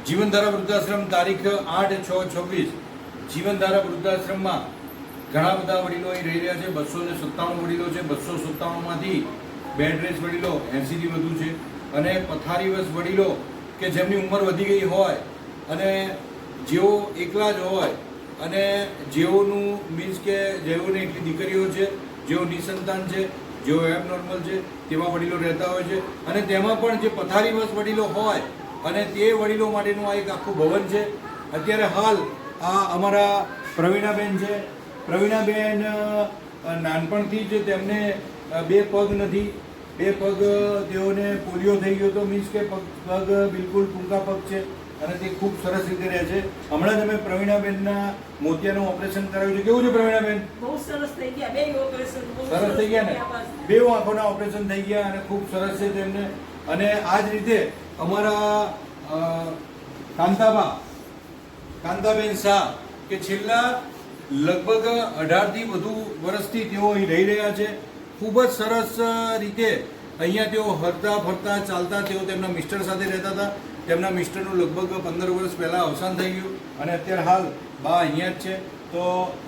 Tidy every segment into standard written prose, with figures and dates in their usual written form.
જીવનધારા વૃદ્ધાશ્રમ તારીખ 8/6/26 જીવનધારા વૃદ્ધાશ્રમમાં ઘણા બધા વડીલો અહીં રહી રહ્યા છે. 297 વડીલો છે. 297માંથી બેડ રેસ્ટ વડીલો 80 થી વધુ છે અને પથારીવશ વડીલો કે જેમની ઉંમર વધી ગઈ હોય અને જેઓ એકલા જ હોય અને જેઓનું મીન્સ કે જેઓને એકલી દીકરીઓ છે, જેઓ નિસંતાન છે, જેઓ એબનોર્મલ છે તેવા વડીલો રહેતા હોય છે. અને તેમાં પણ જે પથારીવશ વડીલો હોય અને તે વડીલો માટેનું આ એક આખું ભવન છે. અત્યારે હાલ આ અમારા પ્રવીણાબેન છે. પ્રવીણાબેન નાનપણથી જ તેમને 2 પગ નથી. 2 પગ તેઓને પોલિયો થઈ ગયો હતો, મીન્સ કે પગ બિલકુલ ટૂંકા પગ છે અને તે ખૂબ સરસ રીતે રહે છે. હમણાં જ અમે પ્રવીણાબેનના મોતિયાનું ઓપરેશન કરાવ્યું છે. કેવું છે પ્રવીણાબેન? બહુ સરસ થઈ ગયા. 2 ઓપરેશન સરસ થઈ ગયા ને? 2 આંખોના ઓપરેશન થઈ ગયા અને ખૂબ સરસ છે તેમને. અને આ જ રીતે અમારા કાંતાબેન શાહ કે છેલ્લા લગભગ 18 થી વધુ વર્ષથી તેઓ અહીં રહી રહ્યા છે. ખૂબ જ સરસ રીતે અહીંયા તેઓ હરતા ફરતા ચાલતા તેઓ તેમના મિસ્ટર સાથે રહેતા હતા. તેમના મિસ્ટરનું લગભગ 15 વર્ષ પહેલાં અવસાન થઈ ગયું અને અત્યારે હાલ બા અહીંયા જ છે. તો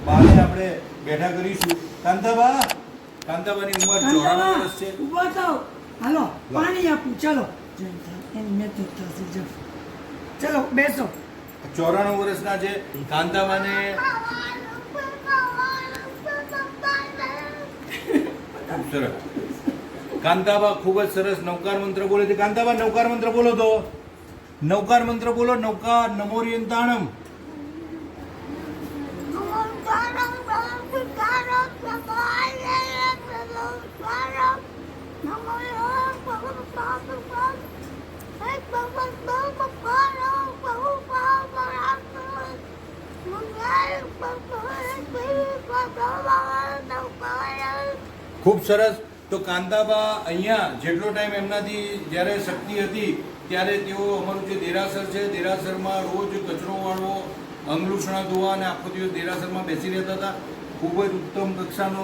બાને આપણે બેઠા કરીશું. કાંતાબાની ઉંમર 94 વર્ષ છે. ઉભા થાઓ. હાલો પાણી આપું. ચલો ચલો બેસો. 94 વર્ષના છે કાંતાબાને. ખૂબ સરસ. કાંતાબા ખૂબ જ સરસ નવકાર મંત્ર બોલે છે. કાંતાબા નવકાર મંત્ર બોલો તો. નવકાર મંત્ર બોલો. નૌકા નમોરિયંતાણમ. ખૂબ સરસ. તો કાંતાબા અહીંયા જેટલો ટાઈમ એમનાથી જ્યારે શક્તિ હતી ત્યારે તેઓ અમારું જે દેરાસર છે, દેરાસરમાં રોજ કચરો વાળવો, અંગલૂછણા ધોવા અને આખો દિવસ દેરાસરમાં બેસી રહેતા હતા. ખૂબ જ ઉત્તમ કક્ષાનો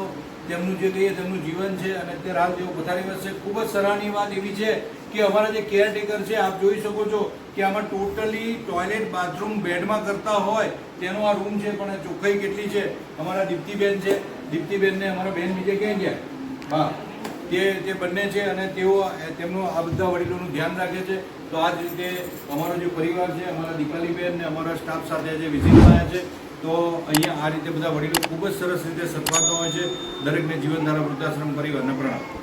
તેમનું જે કહીએ તેમનું જીવન છે અને અત્યારે હાલ તેઓ પથારીવશ છે. ખૂબ જ સરાહનીય વાત એવી છે કે અમારા જે કેરટેકર છે, આપ જોઈ શકો છો કે આમાં ટોટલી ટોયલેટ બાથરૂમ બેડમાં કરતા હોય તેનો આ રૂમ છે. પણ ચોખ્ખાઈ કેટલી છે. અમારા દીપ્તિબેન છે. દીપ્તિબેનને અમારા બેન બીજે ક્યાં ગયા? હા, તે બંને છે અને તેઓ તેમનું આ બધા વડીલોનું ધ્યાન રાખે છે. તો આ જ રીતે અમારો જે પરિવાર છે, અમારા દીપાલીબેન ને અમારા સ્ટાફ સાથે જે વિઝિટ થયા છે, તો અહીંયા આ રીતે બધા વડીલો ખૂબ જ સરસ રીતે સચવાતા હોય છે. દરેકને જીવનધારા વૃદ્ધાશ્રમ પરિવારને પ્રણામ.